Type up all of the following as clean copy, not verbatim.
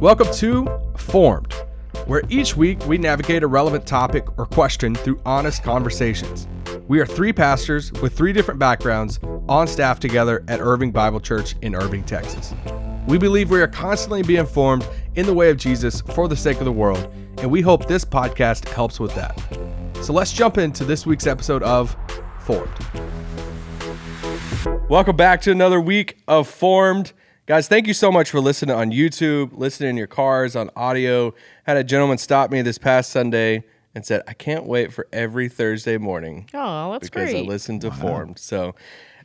Welcome to Formed, where each week we navigate a relevant topic or question through honest conversations. We are three pastors with three different backgrounds on staff together at Irving Bible Church in Irving, Texas. We believe we are constantly being formed in the way of Jesus for the sake of the world, and we hope this podcast helps with that. So let's jump into this week's episode of Formed. Welcome back to another week of Formed. Guys, thank you so much for listening on YouTube, listening in your cars, on audio. Had a gentleman stop me this past Sunday and said, I can't wait for every Thursday morning. Oh, that's great. Because I listened to Formed. So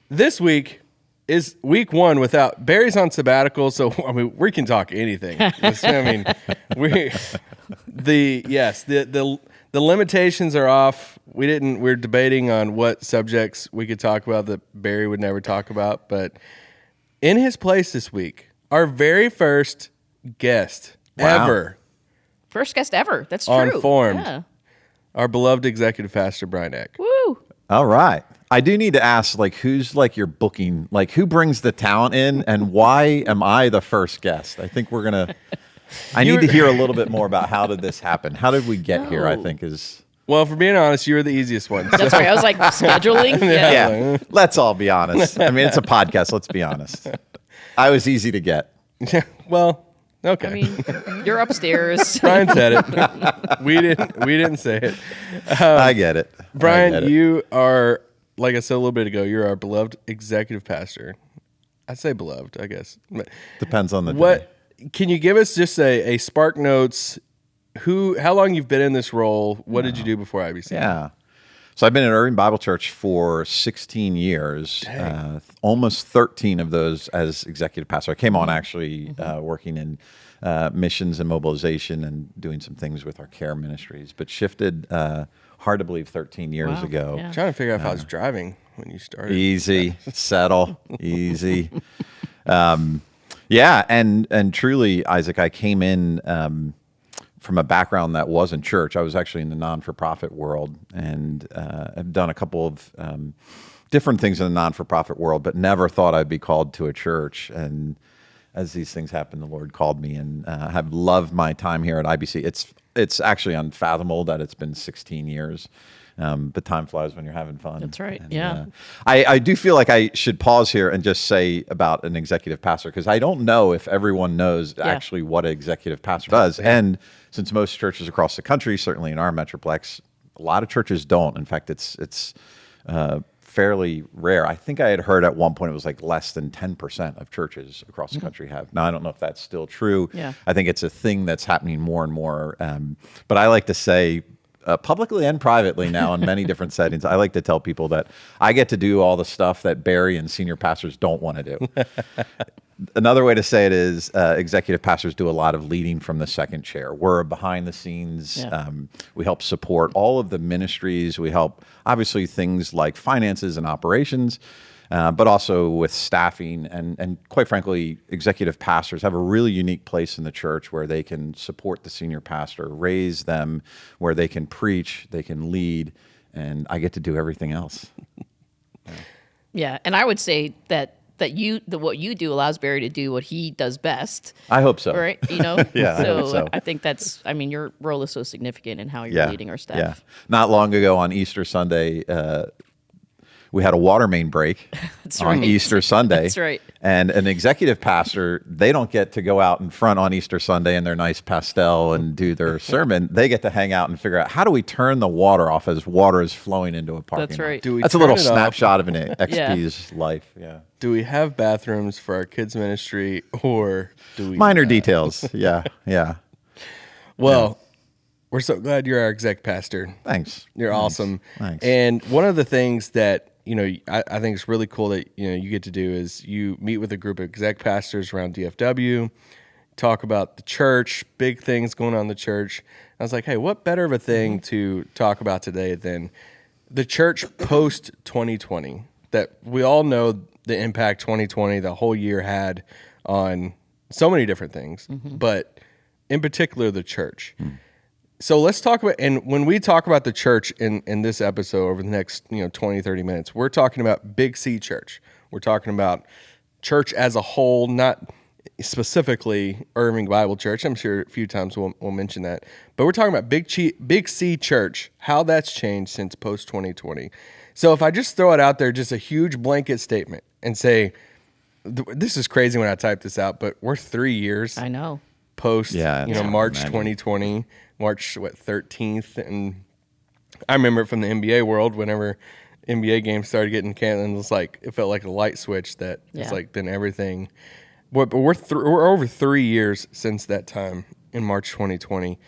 this week is week one without, Barry's on sabbatical, so I mean, we can talk anything. The limitations are off. We're debating on what subjects we could talk about that Barry would never talk about, but in his place this week, our very first guest ever. First guest ever. That's true. On Formed. Yeah. Our beloved Executive Pastor, Bryan Eck. Woo. All right. I do need to ask, who's your booking? Who brings the talent in, and why am I the first guest? I think we're going to... I need to hear a little bit more about how did this happen? How did we get here, I think is... Well, for being honest, you were the easiest one. So. That's right. I was like, scheduling? Yeah. Let's all be honest. I mean, it's a podcast. Let's be honest. I was easy to get. Well, okay. I mean, you're upstairs. Bryan said it. We didn't say it. I get it. Bryan, you are, like I said a little bit ago, you're our beloved executive pastor. I say beloved, I guess. Depends on the day. Can you give us just a Spark Notes? How long you've been in this role? What did you do before IBC? Yeah. So I've been at Irving Bible Church for 16 years, almost 13 of those as executive pastor. I came on actually working in missions and mobilization and doing some things with our care ministries, but shifted, hard to believe, 13 years ago. Yeah. I'm trying to figure out if I was driving when you started. Easy, settle, easy. Yeah, and truly, Isaac, I came in from a background that wasn't church. I was actually in the non-for-profit world and have done a couple of different things in the non-for-profit world, but never thought I'd be called to a church. And as these things happen, the Lord called me, and have loved my time here at IBC. It's actually unfathomable that it's been 16 years. But time flies when you're having fun. That's right. And, yeah. I do feel like I should pause here and just say about an executive pastor, because I don't know if everyone knows actually what an executive pastor does. And since most churches across the country, certainly in our Metroplex, a lot of churches don't. In fact, it's fairly rare. I think I had heard at one point it was less than 10% of churches across the country have. Now, I don't know if that's still true. Yeah. I think it's a thing that's happening more and more. But I like to say, publicly and privately now in many different settings, I like to tell people that I get to do all the stuff that Barry and senior pastors don't want to do. Another way to say it is executive pastors do a lot of leading from the second chair. We're behind the scenes. Yeah. We help support all of the ministries. We help, obviously, things like finances and operations, but also with staffing. And quite frankly, executive pastors have a really unique place in the church where they can support the senior pastor, raise them, where they can preach, they can lead, and I get to do everything else. Yeah. And I would say that what you do allows Barry to do what he does best. I hope so. Right? Yeah, I hope so. I think your role is so significant in how you're leading our staff. Yeah. Not long ago on Easter Sunday, we had a water main break on Easter Sunday. That's right. And an executive pastor, they don't get to go out in front on Easter Sunday in their nice pastel and do their sermon. They get to hang out and figure out, how do we turn the water off as water is flowing into a parking lot? That's right. That's a little snapshot of an XP's life. Yeah. Do we have bathrooms for our kids' ministry, or do we? Minor details. Yeah. Yeah. Well, we're so glad you're our exec pastor. Thanks. You're awesome. Thanks. And one of the things that I think it's really cool that you get to do is you meet with a group of exec pastors around DFW, talk about the church, big things going on in the church. I was like, hey, what better of a thing to talk about today than the church post-2020? That we all know the impact 2020, the whole year, had on so many different things, but in particular the church. So let's talk about, and when we talk about the church in this episode over the next 20, 30 minutes, we're talking about Big C Church. We're talking about church as a whole, not specifically Irving Bible Church. I'm sure a few times we'll mention that. But we're talking about Big C Church, how that's changed since post-2020. So if I just throw it out there, just a huge blanket statement and say, this is crazy when I type this out, but we're 3 years I know. post, March 2020, March 13th. And I remember it from the NBA world, whenever NBA games started getting canceled, it felt like a light switch that it's like then everything. But we're over 3 years since that time in March 2020.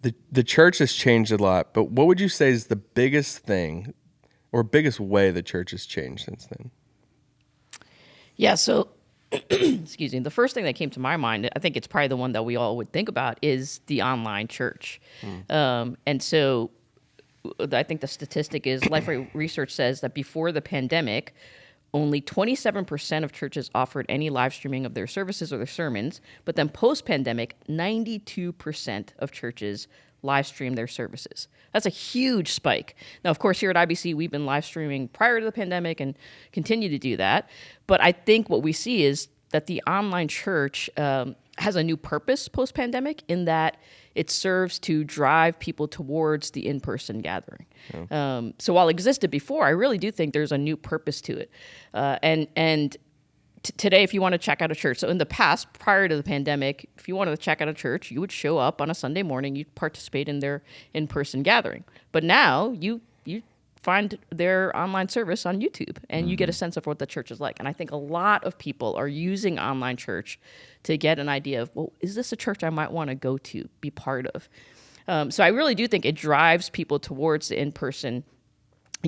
The church has changed a lot, but what would you say is the biggest thing or biggest way the church has changed since then? Yeah, so, excuse me, the first thing that came to my mind, I think it's probably the one that we all would think about, is the online church. And so I think the statistic is Lifeway Research says that before the pandemic, only 27% of churches offered any live streaming of their services or their sermons, but then post-pandemic, 92% of churches live stream their services. That's a huge spike. Now, of course, here at IBC, we've been live streaming prior to the pandemic and continue to do that. But I think what we see is that the online church has a new purpose post-pandemic in that it serves to drive people towards the in-person gathering. So while it existed before, I really do think there's a new purpose to it. Today, if you want to check out a church, so in the past, prior to the pandemic, if you wanted to check out a church, you would show up on a Sunday morning, you'd participate in their in-person gathering. But now you find their online service on YouTube and you get a sense of what the church is like. And I think a lot of people are using online church to get an idea of, well, is this a church I might want to go to, be part of? So I really do think it drives people towards the in-person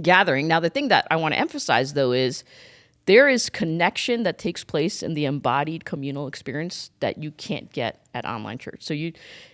gathering. Now, the thing that I want to emphasize, though, is there is connection that takes place in the embodied communal experience that you can't get at online church. So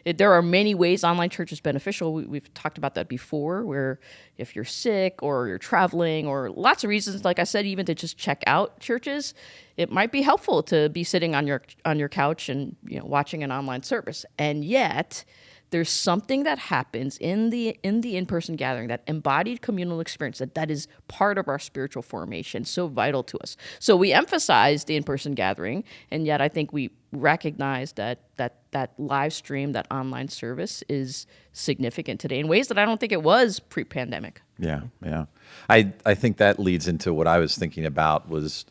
there are many ways online church is beneficial. We've talked about that before, where if you're sick or you're traveling or lots of reasons, like I said, even to just check out churches, it might be helpful to be sitting on your couch and watching an online service. And yet, there's something that happens in the in-person gathering, that embodied communal experience that is part of our spiritual formation, so vital to us. So we emphasize the in-person gathering, and yet I think we recognize that live stream, that online service is significant today in ways that I don't think it was pre-pandemic. Yeah. I think that leads into what I was thinking about was,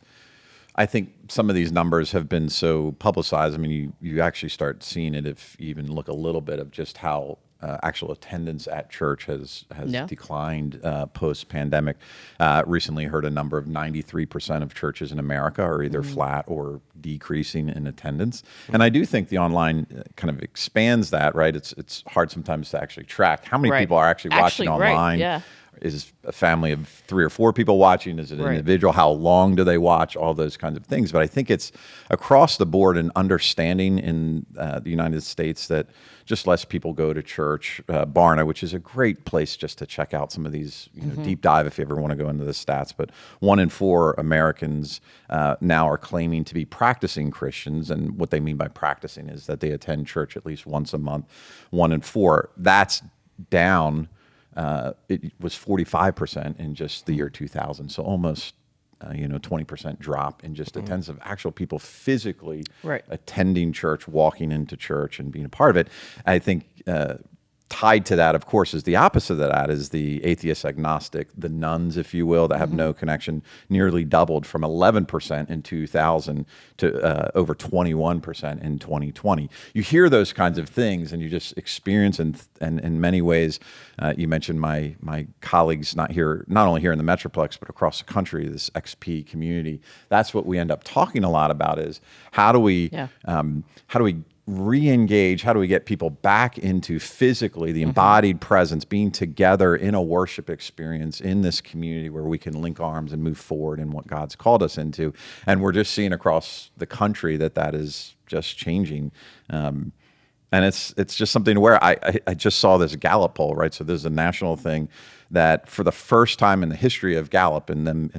I think some of these numbers have been so publicized. I mean, you actually start seeing it if you even look a little bit of just how actual attendance at church has declined post-pandemic. Recently heard a number of 93% of churches in America are either flat or decreasing in attendance. And I do think the online kind of expands that, right? It's hard sometimes to actually track how many people are actually watching online. Yeah. Is a family of 3 or 4 people watching? Is it an individual? How long do they watch? All those kinds of things. But I think it's across the board an understanding in the United States that just less people go to church. Barna, which is a great place just to check out some of these deep dive if you ever want to go into the stats. But 1 in 4 Americans now are claiming to be practicing Christians. And what they mean by practicing is that they attend church at least once a month. 1 in 4. That's down. It was 45% in just the year 2000, so almost 20% drop in just attendance of actual people physically attending church, walking into church, and being a part of it. I think tied to that, of course, is the opposite of that is the atheist agnostic, the nuns, if you will, that have no connection, nearly doubled from 11% in 2000 to over 21% in 2020. You hear those kinds of things and you just experience, and in many ways, you mentioned my colleagues not only here in the Metroplex, but across the country, this XP community. That's what we end up talking a lot about is how do we re-engage, how do we get people back into physically the embodied presence, being together in a worship experience in this community where we can link arms and move forward in what God's called us into. And we're just seeing across the country that is just changing. And it's just something where I just saw this Gallup poll, right? So there's a national thing that for the first time in the history of Gallup and them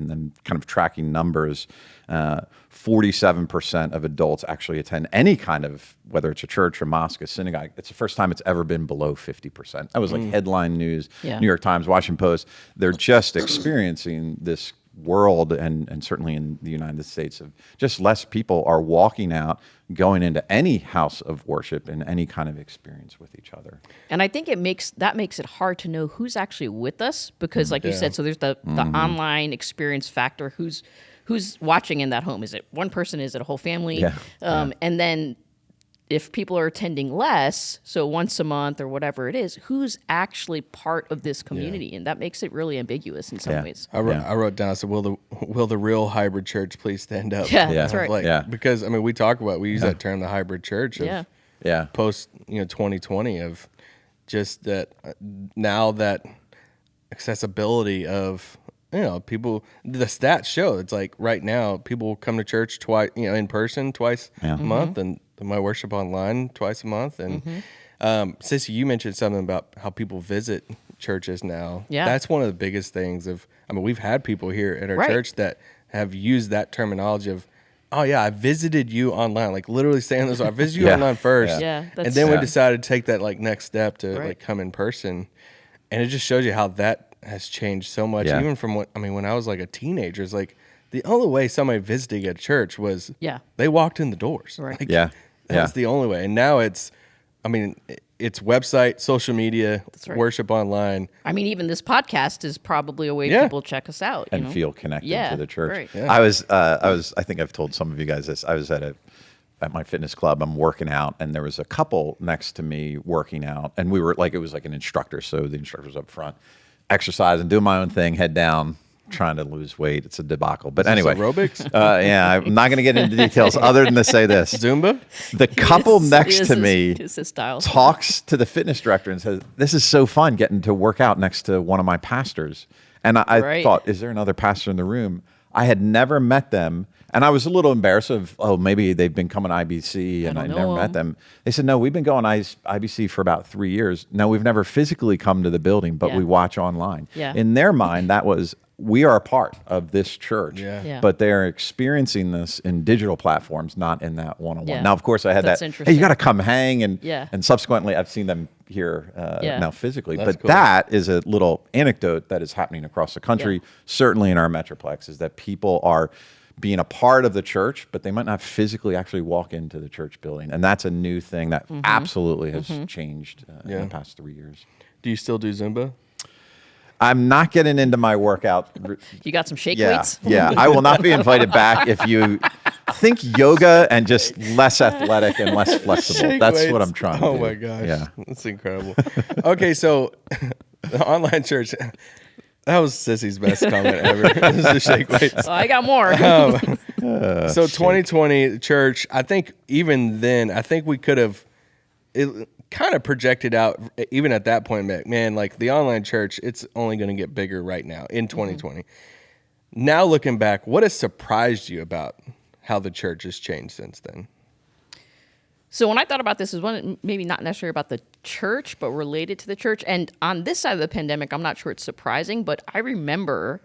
kind of tracking numbers, 47% of adults actually attend any kind of, whether it's a church, a mosque, a synagogue. It's the first time it's ever been below 50%. That was like headline news, New York Times, Washington Post. They're just experiencing this world and certainly in the United States of just less people are walking out, going into any house of worship and any kind of experience with each other. And I think it makes it hard to know who's actually with us because, like you said, so there's the online experience factor. Who's watching in that home? Is it one person? Is it a whole family? And then if people are attending less, so once a month or whatever it is, who's actually part of this community? And that makes it really ambiguous in some ways. I wrote down, so will the real hybrid church please stand up? Yeah, that's right. Because I mean, we use that term, the hybrid church of post 2020 of just that now that accessibility of people. The stats show it's like right now people come to church twice, in person twice a month, and my worship online twice a month. And Sissy, you mentioned something about how people visit churches now. Yeah, that's one of the biggest things. We've had people here at our church that have used that terminology of, oh yeah, I visited you online, like literally saying this. I visited you online first, and then we decided to take that next step to like come in person, and it just shows you how that has changed so much. Even from when I was like a teenager, it's like the only way somebody visiting a church was they walked in the doors. Right. Like, that's the only way. And now it's website, social media, worship online. Even this podcast is probably a way people check us out and feel connected to the church. Right. Yeah. I think I've told some of you guys this. I was at my fitness club. I'm working out, and there was a couple next to me working out, and we were it was like an instructor. So the instructor was up front, exercising, doing my own thing, head down, trying to lose weight. It's a debacle. But anyway. Aerobics? I'm not going to get into details other than to say this. Zumba? The couple next to me style. talks to the fitness director and says, "This is so fun getting to work out next to one of my pastors." And I thought, is there another pastor in the room? I had never met them. And I was a little embarrassed of, maybe they've been coming to IBC and I never met them. They said, no, we've been going to IBC for about 3 years. No, we've never physically come to the building, but we watch online. Yeah. In their mind, that was, we are a part of this church, but they're experiencing this in digital platforms, not in that one-on-one. Now, of course, I had hey, you got to come hang. And subsequently, I've seen them here now physically. That's cool. That is a little anecdote that is happening across the country, certainly in our Metroplex, is that people are being a part of the church, but they might not physically actually walk into the church building. And that's a new thing that absolutely has changed in the past 3 years. Do you still do Zumba? I'm not getting into my workout. You got some shake weights? Yeah, I will not be invited back if you think yoga and just less athletic and less flexible. Shake That's weights. What I'm trying to do. Oh my gosh. Yeah. That's incredible. Okay, so the online church, that was Sissy's best comment ever. This is the shake weights. I got more. So 2020 church, I think even then, we could have kind of projected out, even at that point, man, like the online church, it's only going to get bigger right now in 2020. Now looking back, what has surprised you about how the church has changed since then? So when I thought about this, is one maybe not necessarily about the church, but related to the church. And on this side of the pandemic, I'm not sure it's surprising, but I remember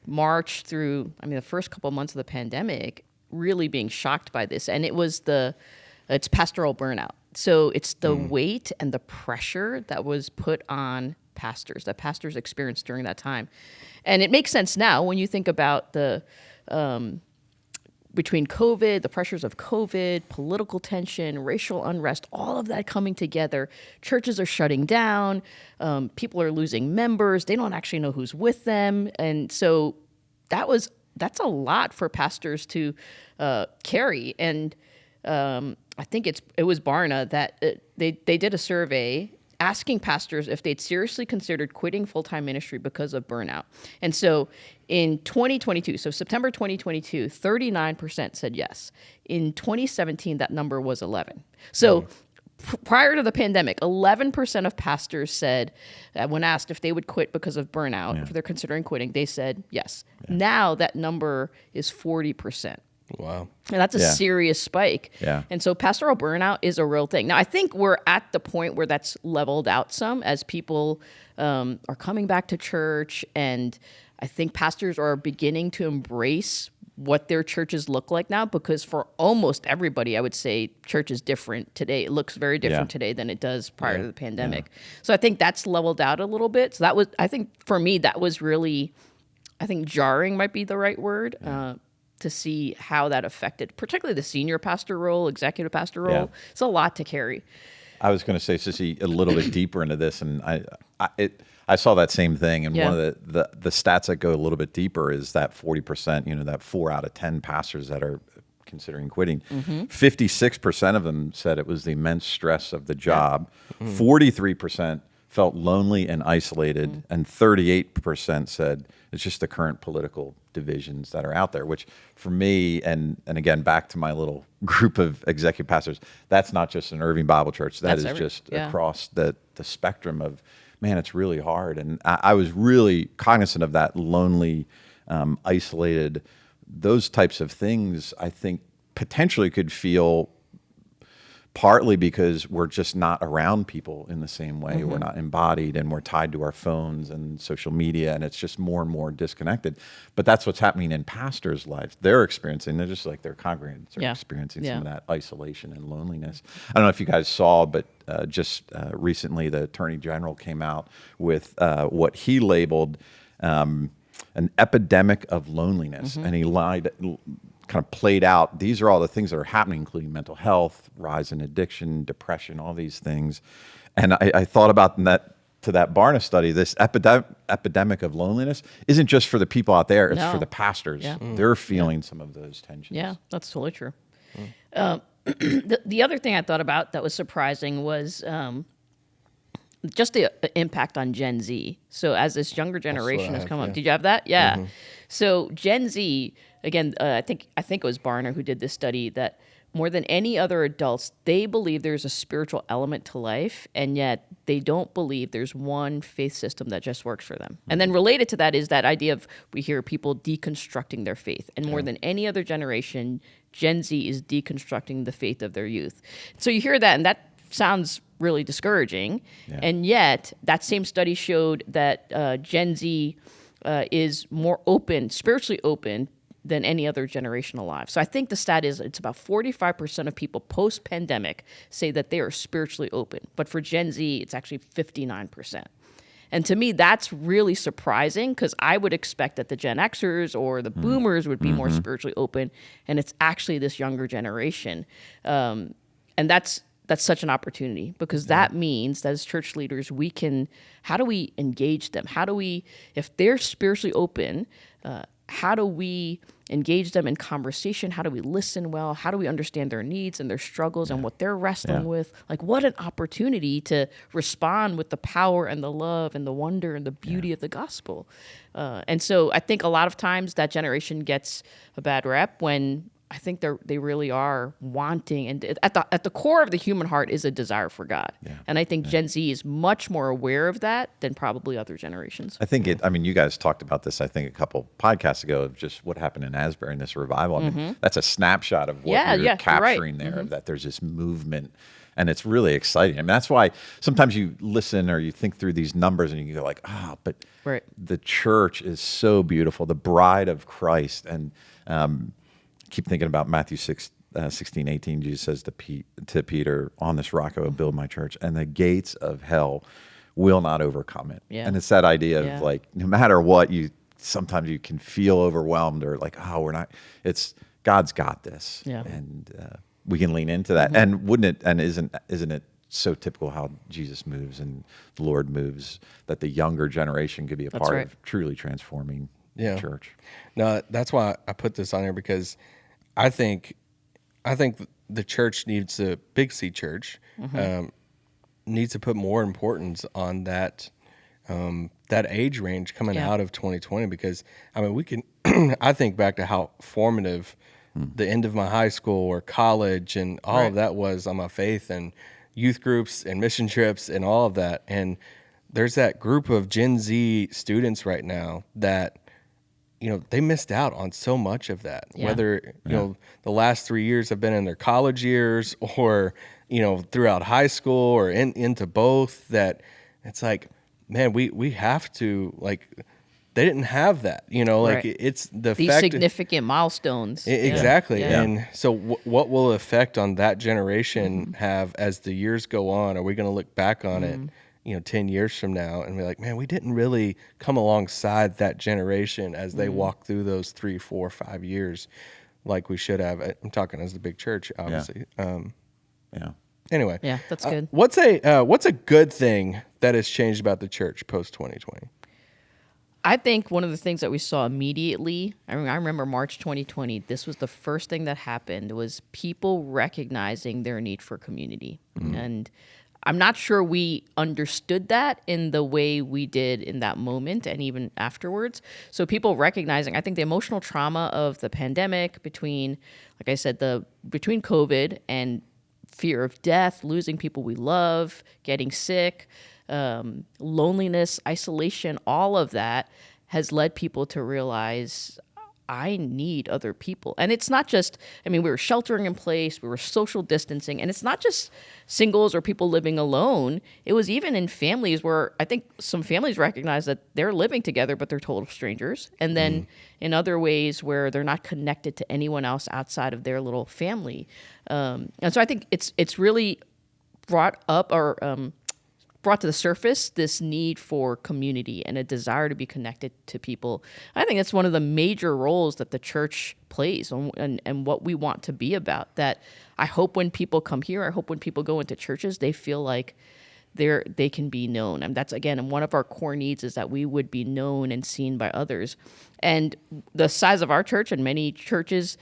March through, the first couple of months of the pandemic, really being shocked by this. And it's pastoral burnout. So it's the weight and the pressure that was put on pastors, that pastors experienced during that time. And it makes sense now when you think about the between COVID, the pressures of COVID, political tension, racial unrest, all of that coming together. Churches are shutting down. People are losing members. They don't actually know who's with them. And so that's a lot for pastors to carry. And I think it was Barna that they did a survey asking pastors if they'd seriously considered quitting full-time ministry because of burnout. And so in 2022, so September 2022, 39% said yes. In 2017, that number was 11. So prior to the pandemic, 11% of pastors said, when asked if they would quit because of burnout, if they're considering quitting, they said yes. Now that number is 40%. Wow. And that's a serious spike. Yeah. And so pastoral burnout is a real thing. Now, I think we're at the point where that's leveled out some as people are coming back to church. And I think pastors are beginning to embrace what their churches look like now, because for almost everybody, I would say church is different today. It looks very different today than it does prior to the pandemic. So I think that's leveled out a little bit. So that was, I think for me, that was really I think jarring might be the right word, to see how that affected, particularly the senior pastor role, executive pastor role. Yeah. It's a lot to carry. I was going to say, Sissy, a little bit deeper into this, and I saw that same thing. And one of the stats that go a little bit deeper is that 40%, that 4 out of 10 pastors that are considering quitting, 56% of them said it was the immense stress of the job. 43% felt lonely and isolated, and 38% said it's just the current political divisions that are out there, which for me, and again, back to my little group of executive pastors, that's not just an Irving Bible Church. That's just across the spectrum of, man, it's really hard. And I was really cognizant of that, lonely, isolated, those types of things, I think potentially could feel partly because we're just not around people in the same way. We're not embodied, and we're tied to our phones and social media, and it's just more and more disconnected. But that's what's happening in pastors' lives. They're just like their congregants are experiencing some of that isolation and loneliness. I don't know if you guys saw, but just recently the Attorney General came out with what he labeled an epidemic of loneliness, and he kind of played out, these are all the things that are happening, including mental health, rise in addiction, depression, all these things. And I thought about that to that Barna study, this epidemic of loneliness isn't just for the people out there, it's for the pastors. They're feeling some of those tensions. Yeah, that's totally true. The other thing I thought about that was surprising was just the impact on Gen Z. So as this younger generation has come up, did you have that? Yeah. So Gen Z, again, I think it was Barna who did this study, that more than any other adults, they believe there's a spiritual element to life, and yet they don't believe there's one faith system that just works for them. And then related to that is that idea of, we hear people deconstructing their faith. And more than any other generation, Gen Z is deconstructing the faith of their youth. So you hear that, and that sounds really discouraging. And yet that same study showed that Gen Z is more open, spiritually open, than any other generation alive. So I think the stat is it's about 45% of people post-pandemic say that they are spiritually open. But for Gen Z, it's actually 59%. And to me, that's really surprising, because I would expect that the Gen Xers or the boomers would be more spiritually open, and it's actually this younger generation. And that's such an opportunity, because that means that as church leaders, how do we engage them? If they're spiritually open, how do we engage them in conversation? How do we listen well? How do we understand their needs and their struggles and what they're wrestling with? Like, what an opportunity to respond with the power and the love and the wonder and the beauty of the gospel. And so I think a lot of times that generation gets a bad rep, when I think they really are wanting, and at the core of the human heart is a desire for God. And I think Gen Z is much more aware of that than probably other generations. I think you guys talked about this, I think, a couple podcasts ago, of just what happened in Asbury in this revival. I mean, that's a snapshot of what you're capturing there, that there's this movement, and it's really exciting. I mean, that's why sometimes you listen or you think through these numbers and you go like, but the church is so beautiful, the bride of Christ. And keep thinking about Matthew 16:18. Jesus says to Peter, "On this rock I will build my church, and the gates of hell will not overcome it." And it's that idea of like, no matter what, sometimes you can feel overwhelmed, or like, we're not. It's God's got this, and we can lean into that. And isn't it so typical how Jesus moves and the Lord moves, that the younger generation could be a part of truly transforming the church? No, that's why I put this on here, because I think the church Big C Church needs to put more importance on that age range coming out of 2020, because we can I think back to how formative the end of my high school or college and all of that was on my faith, and youth groups and mission trips and all of that. And there's that group of Gen Z students right now that they missed out on so much of that, whether, the last 3 years have been in their college years, or, throughout high school, or into both. That it's like, man, we have to, like, they didn't have that, it's these significant milestones. Exactly. And so what will effect on that generation have as the years go on? Are we going to look back on it, 10 years from now and be like, man, we didn't really come alongside that generation as they walk through those 3, 4, 5 years like we should have. I'm talking as the big church, obviously. Yeah. Anyway. Yeah, that's good. What's a good thing that has changed about the church post-2020? I think one of the things that we saw immediately, I remember March 2020, this was the first thing that happened, was people recognizing their need for community. And I'm not sure we understood that in the way we did in that moment and even afterwards. So people recognizing, I think the emotional trauma of the pandemic between, like I said, between COVID and fear of death, losing people we love, getting sick, loneliness, isolation, all of that has led people to realize I need other people. And it's not just, we were sheltering in place, we were social distancing, and it's not just singles or people living alone. It was even in families where I think some families recognize that they're living together, but they're total strangers. And then in other ways where they're not connected to anyone else outside of their little family. And so I think it's really brought up or brought to the surface this need for community and a desire to be connected to people. I think that's one of the major roles that the church plays and what we want to be about. That I hope when people come here, I hope when people go into churches, they feel like they can be known. And that's, again, one of our core needs is that we would be known and seen by others. And the size of our church and many churches,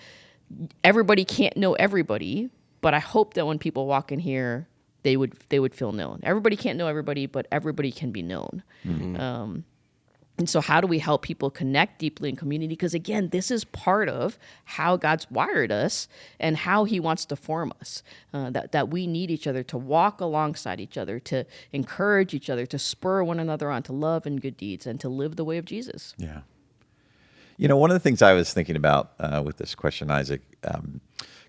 everybody can't know everybody, but I hope that when people walk in here, they would feel known. Everybody can't know everybody, but everybody can be known. And so how do we help people connect deeply in community? Because again, this is part of how God's wired us and how he wants to form us, that we need each other to walk alongside each other, to encourage each other, to spur one another on to love and good deeds and to live the way of Jesus. Yeah. One of the things I was thinking about with this question, Isaac,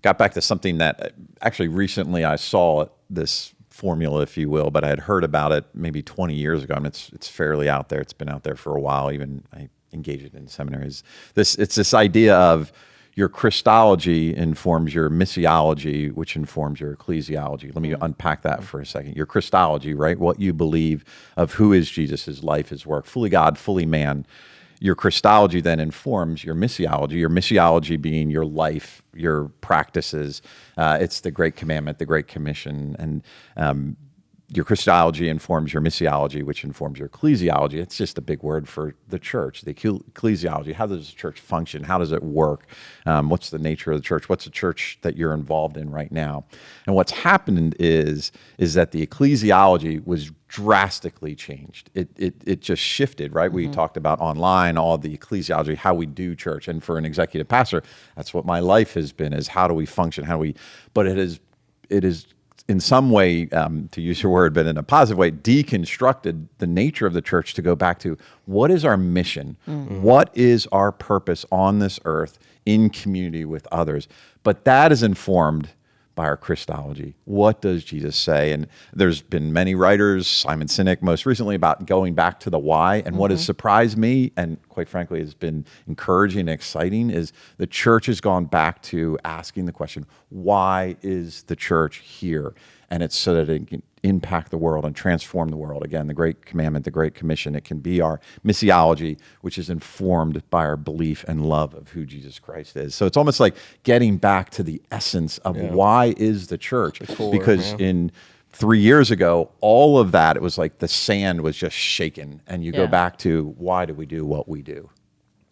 got back to something that actually recently I saw this formula, if you will, but I had heard about it maybe 20 years ago. It's fairly out there. It's been out there for a while. Even I engaged it in seminaries. It's this idea of your Christology informs your missiology, which informs your ecclesiology. Let me unpack that for a second. Your Christology, right? What you believe of who is Jesus, his life, his work, fully God, fully man. Your Christology then informs your missiology being your life, your practices. It's the Great Commandment, the Great Commission. And your Christology informs your missiology, which informs your ecclesiology. It's just a big word for the church, the ecclesiology. How does the church function? How does it work? What's the nature of the church? What's the church that you're involved in right now? And what's happened is that the ecclesiology was drastically changed. It just shifted, right? We talked about online, all the ecclesiology, how we do church. And for an executive pastor, that's what my life has been, is how do we function? But it is in some way, to use your word, but in a positive way, deconstructed the nature of the church to go back to what is our mission? What is our purpose on this earth in community with others? But that is informed by our Christology. What does Jesus say? And there's been many writers, Simon Sinek most recently, about going back to the why. And what has surprised me, and quite frankly has been encouraging and exciting, is the church has gone back to asking the question, why is the church here? And it's so that it can impact the world and transform the world. Again, the Great Commandment, the Great Commission, it can be our missiology, which is informed by our belief and love of who Jesus Christ is. So it's almost like getting back to the essence of why is the church? Because in 3 years ago, all of that, it was like the sand was just shaken. And you go back to, why do we do what we do?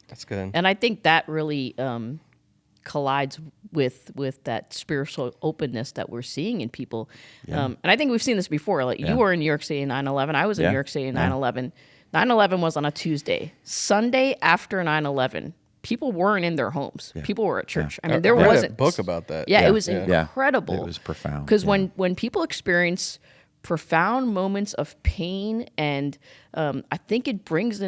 That's good. And I think that really collides with that spiritual openness that we're seeing in people. And I think we've seen this before. Like you were in New York City in 9/11. I was in New York City in 9/11. 9/11 was on a Tuesday. Sunday after 9/11, people weren't in their homes. People were at church. I mean, there wasn't a book about that. It was incredible. It was profound. Because when people experience profound moments of pain, and I think it brings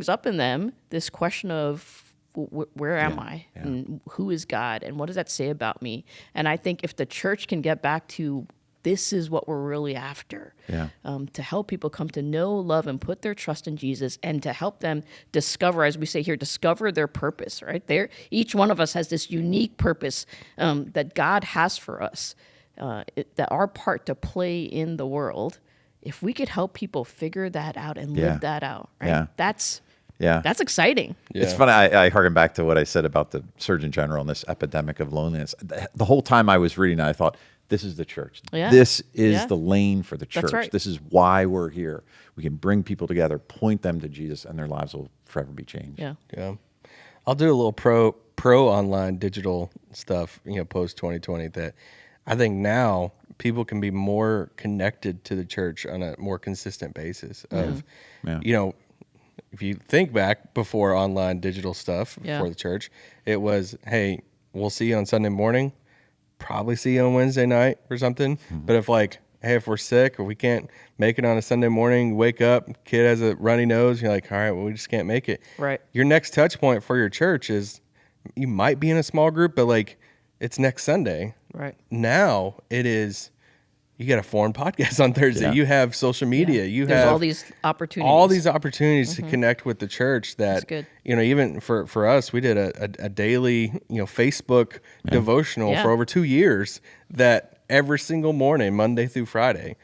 up in them this question of, where am I? And who is God? And what does that say about me? And I think if the church can get back to, this is what we're really after, to help people come to know, love, and put their trust in Jesus, and to help them discover, as we say here, discover their purpose, right? Each one of us has this unique purpose that God has for us, that our part to play in the world if we could help people figure that out and Yeah. live that out, right? Yeah. That's Yeah. exciting. It's Yeah. funny. I harken back to what I said about the Surgeon General and this epidemic of loneliness. The whole time I was reading it, I thought, this is the church. Yeah. This is Yeah. the lane for the church. That's right. This is why we're here. We can bring people together, point them to Jesus, and their lives will forever be changed. Yeah. Yeah. I'll do a little pro online digital stuff, post-2020, that I think now people can be more connected to the church on a more consistent basis of, Yeah. if you think back before online digital stuff Yeah. for the church, it was, hey, we'll see you on Sunday morning, probably see you on Wednesday night or something. But if if we're sick or we can't make it on a Sunday morning, wake up, kid has a runny nose, you're like, all right, well, we just can't make it. Right. Your next touch point for your church is you might be in a small group, but it's next Sunday. Right. Now it is, you got a foreign podcast on Thursday. Yeah. You have social media. You There's have all these opportunities. all these opportunities to connect with the church that, good. even for us, we did a daily, Facebook devotional Yeah. for over 2 years that every single morning, Monday through Friday,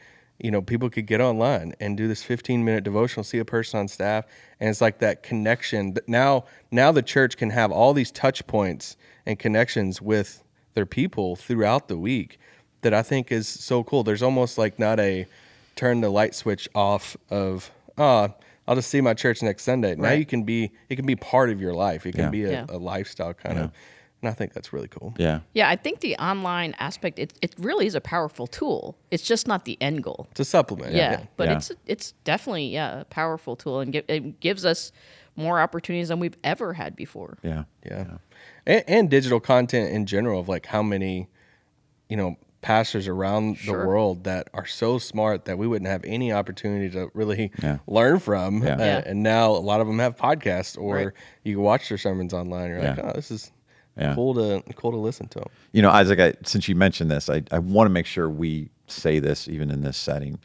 people could get online and do this 15-minute devotional, see a person on staff. And it's like that connection that now the church can have all these touch points and connections with their people throughout the week that I think is so cool. There's almost not a turn the light switch off of, I'll just see my church next Sunday. Now Right. it can be part of your life. It can Yeah. be Yeah. a lifestyle kind of, and I think that's really cool. Yeah. Yeah, I think the online aspect, it really is a powerful tool. It's just not the end goal. It's a supplement. Yeah, but Yeah. it's definitely a powerful tool, and it gives us more opportunities than we've ever had before. Yeah. Yeah. And digital content in general of how many, pastors around Sure. the world that are so smart that we wouldn't have any opportunity to really Yeah. learn from. Yeah. Yeah. And now a lot of them have podcasts or Right. you can watch their sermons online. You're like, Yeah. oh, this is Yeah. cool to listen to them. Isaac, since you mentioned this, I want to make sure we say this even in this setting,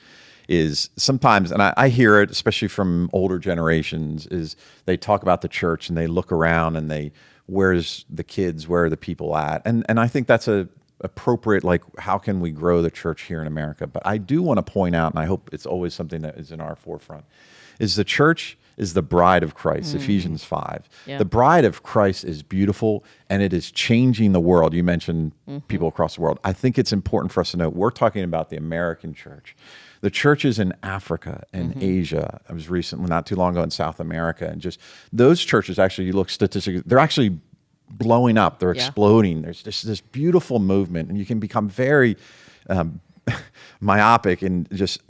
is sometimes, and I hear it, especially from older generations, is they talk about the church and they look around and where's the kids, where are the people at? And I think that's a appropriate, how can we grow the church here in America? But I do want to point out, and I hope it's always something that is in our forefront, is the church is the bride of Christ, Ephesians 5. Yeah. The bride of Christ is beautiful, and it is changing the world. You mentioned people across the world. I think it's important for us to know we're talking about the American church. The churches in Africa and Asia. I was recently, not too long ago, in South America, and just those churches, actually, you look statistically, they're actually blowing up. They're Yeah. exploding. There's just this beautiful movement, and you can become very myopic in just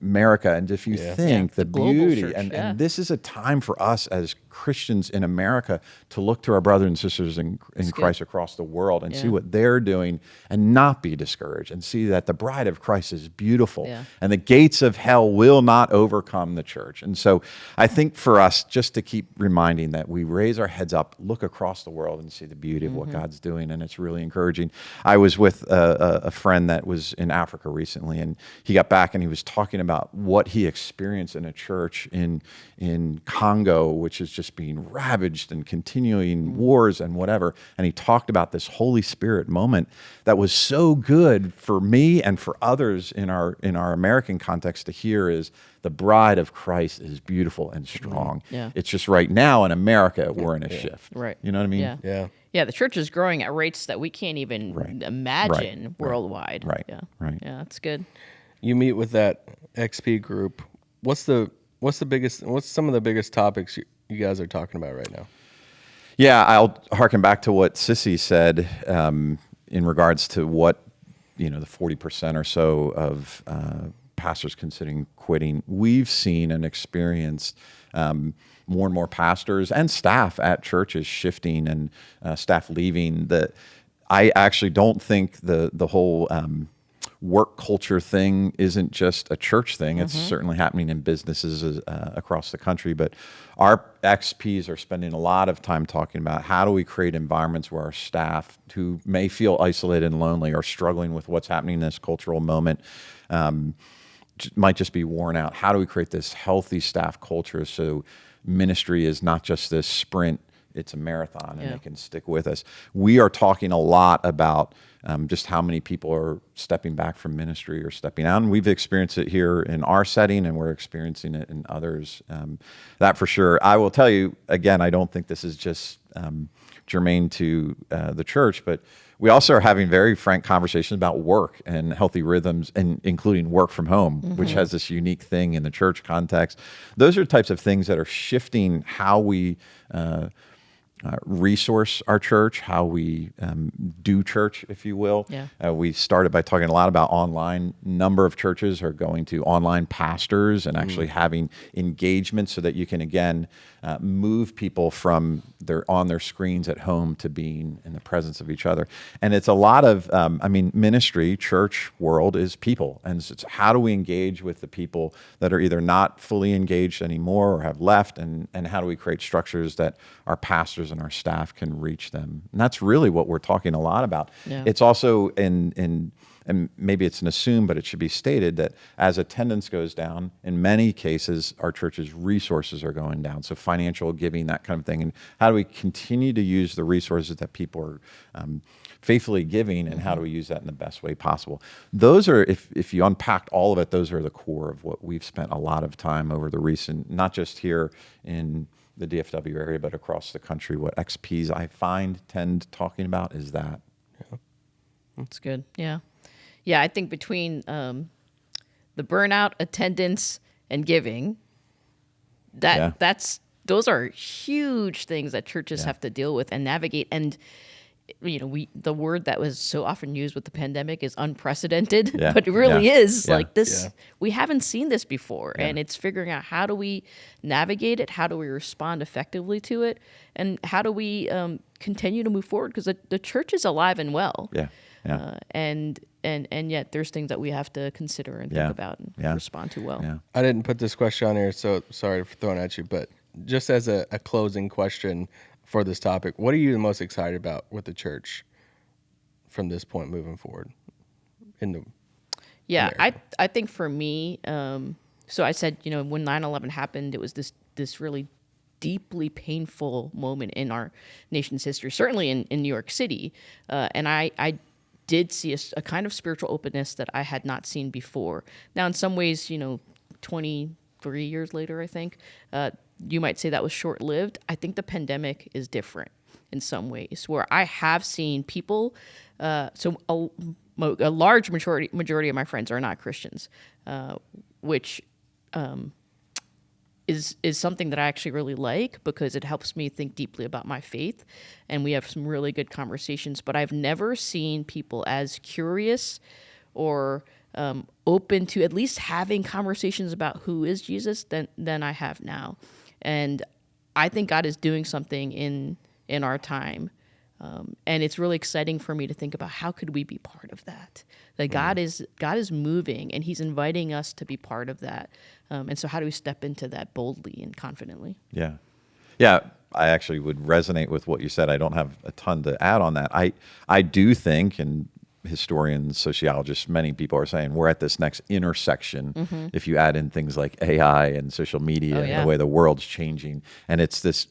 America. And if you think Yeah, the the global beauty, church, and yeah. this is a time for us as Christians in America to look to our brothers and sisters in Christ across the world and see Yeah. what they're doing and not be discouraged, and see that the bride of Christ is beautiful Yeah. and the gates of hell will not overcome the church. And so I think for us, just to keep reminding that we raise our heads up, look across the world and see the beauty of what God's doing, and it's really encouraging. I was with a friend that was in Africa recently, and he got back and he was talking about what he experienced in a church in Congo, which is just being ravaged and continuing wars and whatever. And he talked about this Holy Spirit moment that was so good for me and for others in our American context to hear, is the bride of Christ is beautiful and strong. Yeah. It's just right now in America, we're in a shift. Right. You know what I mean? Yeah. Yeah. Yeah, the church is growing at rates that we can't even Right. imagine Right. worldwide. Right. Yeah. Right. Yeah, that's good. You meet with that XP group. What's some of the biggest topics you guys are talking about right now? Yeah, I'll harken back to what Sissy said in regards to what, the 40% or so of pastors considering quitting. We've seen and experienced more and more pastors and staff at churches shifting and staff leaving. I actually don't think the whole work culture thing isn't just a church thing. It's certainly happening in businesses across the country. But our XPs are spending a lot of time talking about how do we create environments where our staff who may feel isolated and lonely or struggling with what's happening in this cultural moment might just be worn out. How do we create this healthy staff culture so ministry is not just this sprint it's a marathon and Yeah. they can stick with us. We are talking a lot about just how many people are stepping back from ministry or stepping out. And we've experienced it here in our setting, and we're experiencing it in others. That for sure. I will tell you, again, I don't think this is just germane to the church, but we also are having very frank conversations about work and healthy rhythms, and including work from home, which has this unique thing in the church context. Those are types of things that are shifting how we resource our church, how we do church, if you will. Yeah. We started by talking a lot about online. Number of churches are going to online pastors and actually having engagement so that you can, again, move people from on their screens at home to being in the presence of each other. And it's a lot of, ministry, church world is people. And so it's how do we engage with the people that are either not fully engaged anymore or have left, and how do we create structures that our pastors and our staff can reach them? And that's really what we're talking a lot about. Yeah. It's also and maybe it's an assume, but it should be stated that as attendance goes down, in many cases, our church's resources are going down. So financial giving, that kind of thing. And how do we continue to use the resources that people are faithfully giving, and how do we use that in the best way possible? Those are, if you unpacked all of it, those are the core of what we've spent a lot of time over the recent, not just here in the DFW area, but across the country. What XPs I find tend talking about is that. That's good. Yeah. Yeah, I think between the burnout, attendance, and giving, those are huge things that churches have to deal with and navigate. And the word that was so often used with the pandemic is unprecedented, but it really is like this. Yeah. We haven't seen this before, and it's figuring out how do we navigate it, how do we respond effectively to it, and how do we continue to move forward, because the church is alive and well. Yeah. And yet there's things that we have to consider and think about and respond to well. Yeah. I didn't put this question on here, so sorry for throwing it at you, but just as a closing question for this topic, what are you the most excited about with the church from this point moving forward? I think for me, so I said, when 9/11 happened, it was this really deeply painful moment in our nation's history, certainly in New York City. And I did see a kind of spiritual openness that I had not seen before. Now, in some ways, 23 years later, I think, you might say that was short-lived. I think the pandemic is different in some ways, where I have seen people, so a large majority of my friends are not Christians, which is something that I actually really like, because it helps me think deeply about my faith, and we have some really good conversations. But I've never seen people as curious or open to at least having conversations about who is Jesus than I have now. And I think God is doing something in our time. And it's really exciting for me to think about how could we be part of that? That God is moving, and He's inviting us to be part of that. And so how do we step into that boldly and confidently? Yeah. Yeah, I actually would resonate with what you said. I don't have a ton to add on that. I do think, and historians, sociologists, many people are saying we're at this next intersection. If you add in things like AI and social media and the way the world's changing, and it's this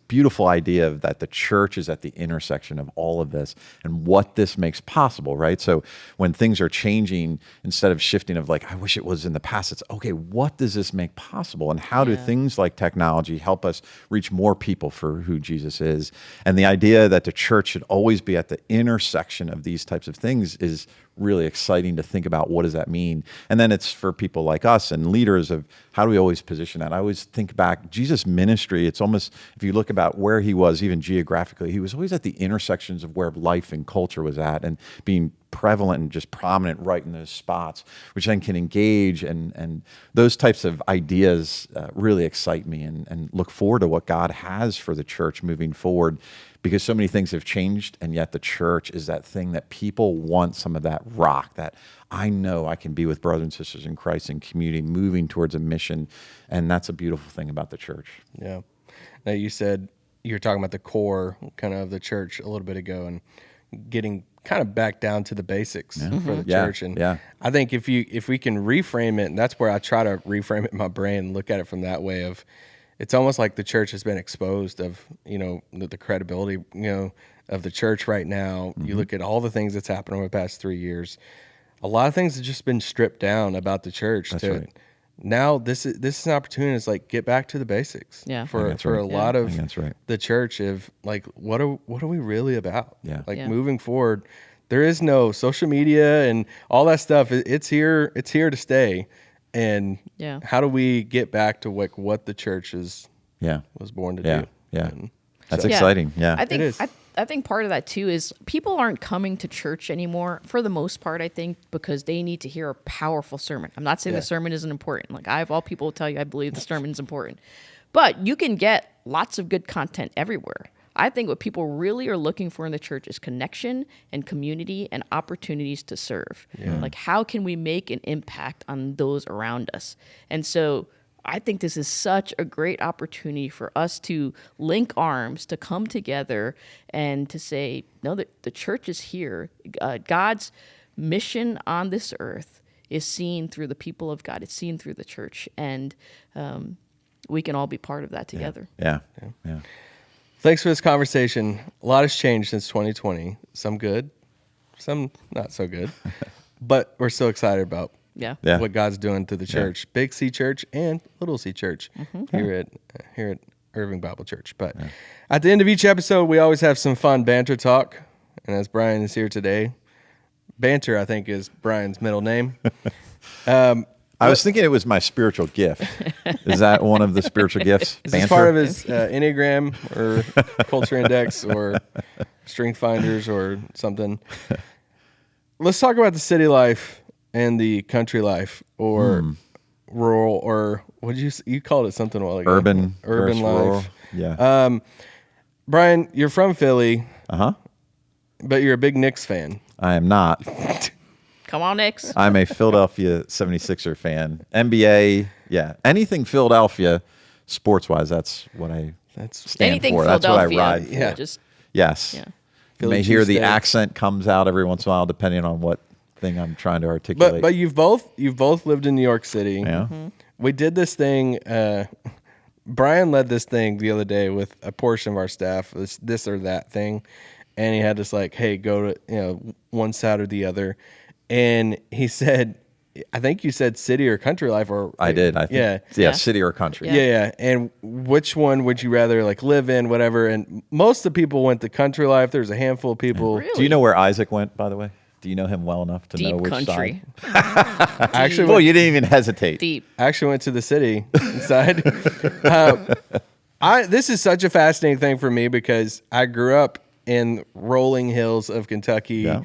beautiful idea of that the church is at the intersection of all of this and what this makes possible, right? So when things are changing, instead of shifting of like, I wish it was in the past, it's okay, what does this make possible? And how do things like technology help us reach more people for who Jesus is? And the idea that the church should always be at the intersection of these types of things is really exciting to think about. What does that mean? And then it's for people like us and leaders of how do we always position that? I always think back, Jesus' ministry, it's almost, if you look about where he was, even geographically, he was always at the intersections of where life and culture was at, and being prevalent and just prominent right in those spots, which then can engage, and those types of ideas really excite me, and look forward to what God has for the church moving forward, because so many things have changed, and yet the church is that thing that people want, some of that rock, that I know I can be with brothers and sisters in Christ in community, moving towards a mission, and that's a beautiful thing about the church. Yeah. Now, you said you were talking about the core kind of the church a little bit ago, and getting kind of back down to the basics for the church. And I think if we can reframe it, and that's where I try to reframe it in my brain and look at it from that way of, it's almost like the church has been exposed of, the credibility, of the church right now. You look at all the things that's happened over the past 3 years. A lot of things have just been stripped down about the church. That's right. Now this is an opportunity to like get back to the basics. Yeah. For That's a right. lot I of think that's right. the church of like what are we really about? Yeah. Like Yeah. moving forward, there is no social media and all that stuff. It's here to stay. And Yeah. how do we get back to like what the church was born to do? Yeah. And That's so- exciting. Yeah. I think It is. I think part of that too is people aren't coming to church anymore for the most part, I think, because they need to hear a powerful sermon. I'm not saying Yeah. the sermon isn't important. Like I have all people will tell you I believe the sermon's important. But you can get lots of good content everywhere. I think what people really are looking for in the church is connection and community and opportunities to serve. Like how can we make an impact on those around us? And so I think this is such a great opportunity for us to link arms, to come together and to say, no, the church is here. God's mission on this earth is seen through the people of God. It's seen through the church. And we can all be part of that together. Yeah. Thanks for this conversation. A lot has changed since 2020. Some good, some not so good. But we're so excited about Yeah. Yeah. what God's doing through the church, Big C Church and Little C Church here at Irving Bible Church. But at the end of each episode, we always have some fun banter talk. And as Bryan is here today, banter, I think, is Bryan's middle name. I was thinking it was my spiritual gift. Is that one of the spiritual gifts? Is this part of his Enneagram or Culture Index or Strength Finders or something? Let's talk about the city life and the country life, or rural, or what did you called it something a while ago? Urban Urban versus life. rural. Yeah. Bryan, you're from Philly, Uh-huh. but you're a big Knicks fan. I am not. Come on, Knicks. I'm a Philadelphia 76er fan. NBA, yeah. Anything Philadelphia, sports-wise, that's what I stand Anything for. That's what I Philadelphia. ride for. Yeah. Just Yes. Yeah. You Philly may hear the cheesesteak. accent comes out every once in a while, depending on what thing I'm trying to articulate. But you've both lived in New York City. Yeah. We did this thing. Bryan led this thing the other day with a portion of our staff, this or that thing, and he had us like, "Hey, go to one side or the other," and he said, "I think you said city or country life," or I did. I think, yeah. Yeah. city or country. Yeah. And which one would you rather like live in, whatever? And most of the people went to country life. There's a handful of people. Really? Do you know where Isaac went, by the way? Do you know him well enough to know deep which country. side? Actually, Well, you didn't even hesitate. Deep. I actually went to the city inside. This is such a fascinating thing for me because I grew up in rolling hills of Kentucky, Yeah.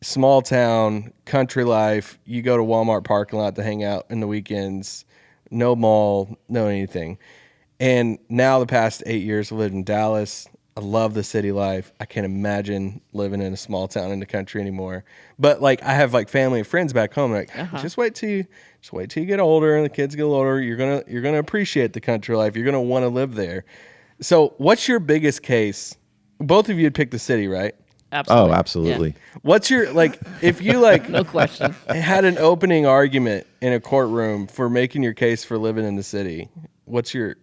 small town, country life. You go to Walmart parking lot to hang out in the weekends, no mall, no anything. And now the past 8 years, I lived in Dallas. I love the city life. I can't imagine living in a small town in the country anymore. But like I have like family and friends back home. Like just wait till you get older and the kids get older. You're gonna appreciate the country life. You're gonna want to live there. So what's your biggest case? Both of you would pick the city, right? Absolutely. Oh, absolutely. Yeah. What's your like if you like No question. had an opening argument in a courtroom for making your case for living in the city? What's your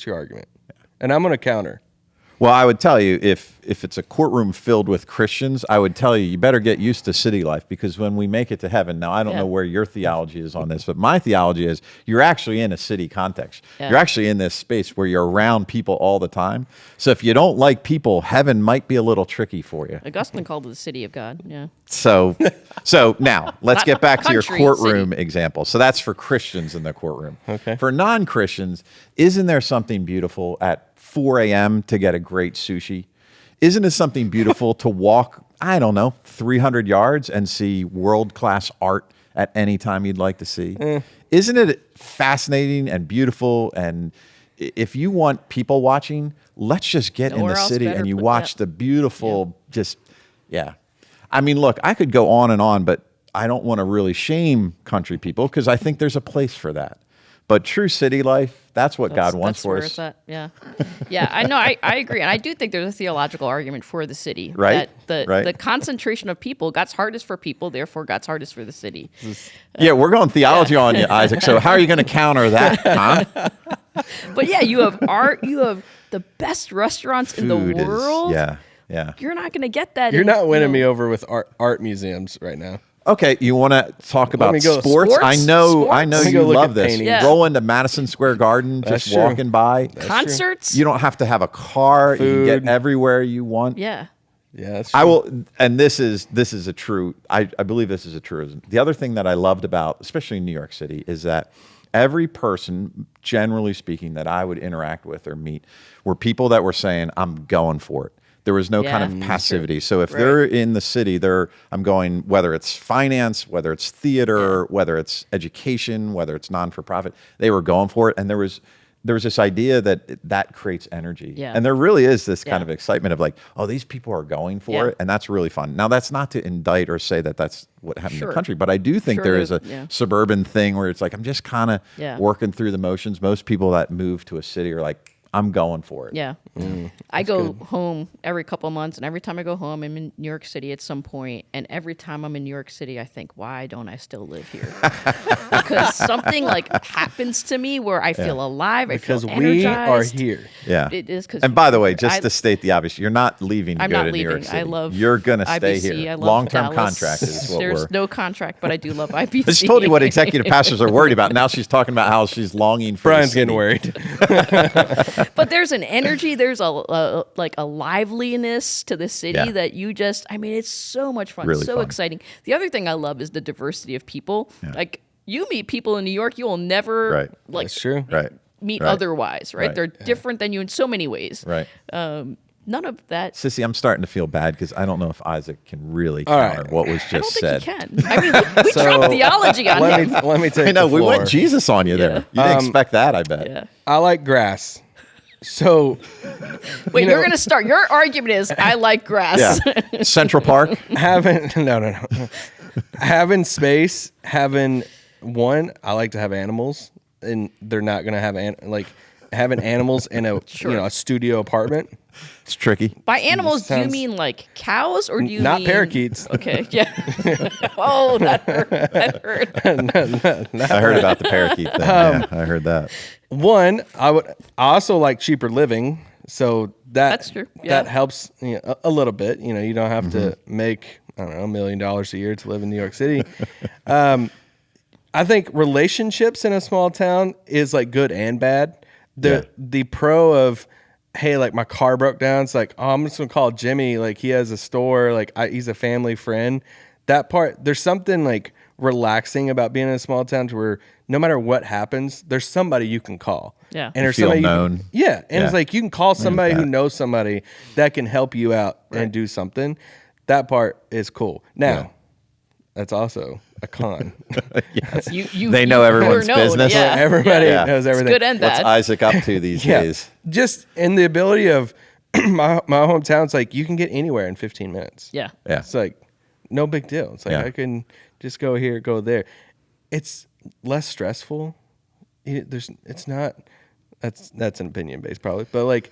argument? And I'm gonna counter. Well, I would tell you, if it's a courtroom filled with Christians, I would tell you better get used to city life, because when we make it to heaven, now I don't Yeah. know where your theology is on this, but my theology is you're actually in a city context. Yeah. You're actually in this space where you're around people all the time. So if you don't like people, heaven might be a little tricky for you. Augustine called it the city of God. Yeah. So now let's get back to your Country, courtroom city. example. So that's for Christians in the courtroom. Okay. For non-Christians, isn't there something beautiful at 4 a.m. to get a great sushi? Isn't it something beautiful to walk, 300 yards and see world-class art at any time you'd like to see? Isn't it fascinating and beautiful? And if you want people watching, let's just get Nowhere in the else city better and you put watch that. the beautiful, I mean, look, I could go on, but I don't want to really shame country people because I think there's a place for that. But true city life, that's what God wants That's for where us. it's at. Yeah. Yeah. I know. I agree. And I do think there's a theological argument for the city. Right, That right. the concentration of people, God's heart is for people, therefore God's heart is for the city. Yeah, we're going theology on you, Isaac. So how are you going to counter that, huh? But yeah, you have art. You have the best restaurants in the Food is- world. yeah. You're not going to get that. You're not winning me over with art museums right now. Okay, you want to talk about me go. sports? Sports? I know Sports? Let me you go look love at this. paintings. Yeah. Roll into Madison Square Garden, That's just true. walking by. Concerts. You don't have to have a car. You Food. can get everywhere you want. Yeah. Yeah, that's true. I will, and this is a true. I believe this is a truism. The other thing that I loved about, especially in New York City, is that every person, generally speaking, that I would interact with or meet, were people that were saying, "I'm going for it." There was no kind Yeah, of passivity. true. So if Right. they're in the city, I'm going, whether it's finance, whether it's theater, whether it's education, whether it's non-for-profit, they were going for it. And there was this idea that creates energy. Yeah. And there really is this kind Yeah. of excitement of like, oh, these people are going for Yeah. it. And that's really fun. Now, that's not to indict or say that that's what happened in Sure. the country, but I do think Sure there is a yeah. suburban thing where it's like, I'm just kind of Yeah. working through the motions. Most people that move to a city are like, I'm going for it. Yeah. I go home every couple of months, and every time I go home, I'm in New York City at some point, and every time I'm in New York City, I think, why don't I still live here? Because something like happens to me where I feel alive, because I feel we are energized. here. Yeah. It is because. And by the way, just to state the obvious, you're not leaving to I'm go not to New leaving. York City. I love. You're going to stay IBC. here. I love Long-term Dallas. contract is what There's we're. no contract, but I do love IBC. I just told you what executive pastors are worried about. Now she's talking about how she's longing for. Brian's the city. getting worried. But there's an energy, there's a like a liveliness to the city Yeah. that you just, I mean, it's so much fun, Really so fun. exciting. The other thing I love is the diversity of people. Like you meet people in New York, you will never Right. like That's true. Right. meet Right. otherwise, right? Right. They're different than you in so many ways. Right. None of that. Sissy, I'm starting to feel bad because I don't know if Isaac can really All right. counter what was I don't just think said. you can. I mean, we So, dropped theology on let him. me take I know the we floor. went Jesus on you there. You didn't expect that, I bet. Yeah. I like grass. So Wait, You you're know- going to start. Your argument is I like grass. Yeah. Central Park. having having space, having I like to have animals, and they're not gonna have having animals in a Sure. a studio apartment. It's tricky. By animals, do you Sounds- mean like cows or do you Not mean parakeets. Okay, yeah. Oh, that hurt. That hurt. I heard about the parakeet thing. Yeah, I heard that. One, I also like cheaper living, so That's true, yeah. That helps a little bit. You don't have to make I don't know $1 million a year to live in New York City. I think relationships in a small town is like good and bad. The pro of hey, like my car broke down. It's like, oh, I'm just gonna call Jimmy. Like he has a store. Like he's a family friend. That part, there's something like relaxing about being in a small town to where no matter what happens, there's somebody you can call. Yeah. and there's feel somebody known. and Yeah. it's like you can call somebody who that. knows somebody that can help you out and do something. That part is cool. Now, that's also a con. Yes. You, They know you're everyone's known, business. Yeah. Everybody Yeah. knows It's everything. good and What's bad. Isaac up to these days? Just in the ability of my hometown, it's like you can get anywhere in 15 minutes. Yeah. Yeah. It's like no big deal. It's like Yeah. I can just go here, go there. It's less stressful. It's not. That's an opinion based probably, but like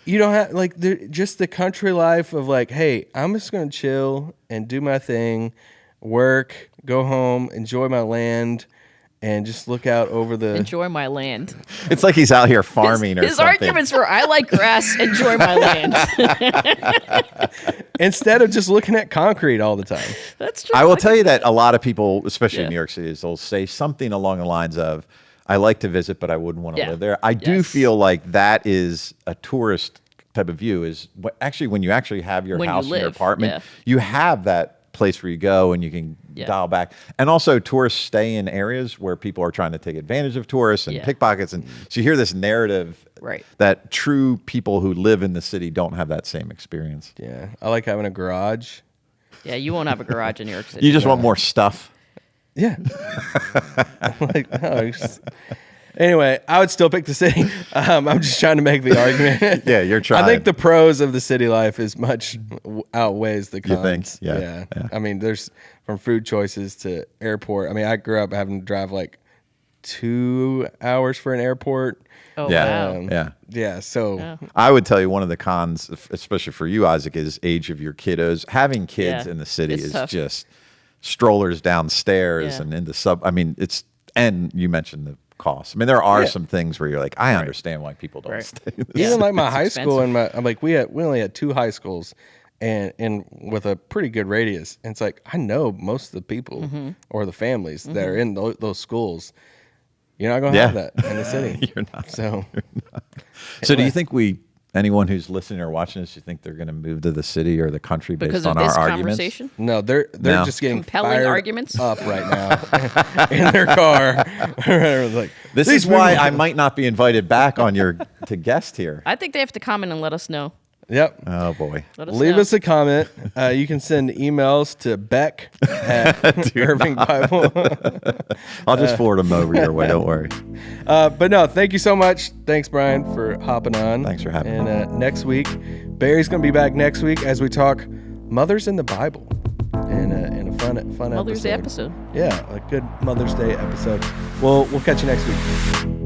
you don't have like just the country life of like, hey, I'm just gonna chill and do my thing, work, go home, enjoy my land, and just look out over the. Enjoy my land. It's like he's out here farming or His something. arguments were I like grass, enjoy my land. Instead of just looking at concrete all the time. That's true. I will tell you that a lot of people, especially in Yeah. New York City, they'll say something along the lines of, I like to visit, but I wouldn't want to Yeah. live there. I do Yes. feel like that is a tourist type of view is actually when you actually have your When you house and your live, apartment, yeah. you have that place where you go and you can Yeah. dial back. And also tourists stay in areas where people are trying to take advantage of tourists and Yeah. pickpockets. And so you hear this narrative Right. that true people who live in the city don't have that same experience. Yeah, I like having a garage. Yeah, you won't have a garage in New York City. You just want more stuff. Yeah. Anyway, I would still pick the city. I'm just trying to make the argument. Yeah, you're trying. I think the pros of the city life is much outweighs the cons. think? Yeah. I mean, there's from food choices to airport. I mean, I grew up having to drive like 2 hours for an airport. Oh, Yeah. wow. Yeah. Yeah. So I would tell you one of the cons, especially for you, Isaac, is age of your kiddos. Having kids Yeah, in the city it's is tough. just strollers downstairs Yeah. and into sub. I mean, and you mentioned the costs. I mean, there are Yeah. some things where you're like, I understand why people don't Right. stay. Even like my high expensive. school and I'm like we only had 2 high schools and with a pretty good radius. And it's like I know most of the people or the families that are in those schools. You're not going to have Yeah. that in the city. You're not. So So do you think anyone who's listening or watching this, you think they're going to move to the city or the country based Because on of this our arguments? conversation? no, they're No. just getting Compelling fired arguments? up right now in their car. Like This "These is why people-" I might not be invited back on to guest here. I think they have to comment and let us know. Yep. Oh boy. Let us Leave know. us a comment. You can send emails to Beck at Irving Bible. I'll just forward them over your way. Don't worry. But no, thank you so much. Thanks, Bryan, for hopping on. Thanks for having me. And next week, Barry's going to be back next week as we talk mothers in the Bible in a fun Mother's Day episode. episode. Yeah, a good Mother's Day episode. We'll catch you next week.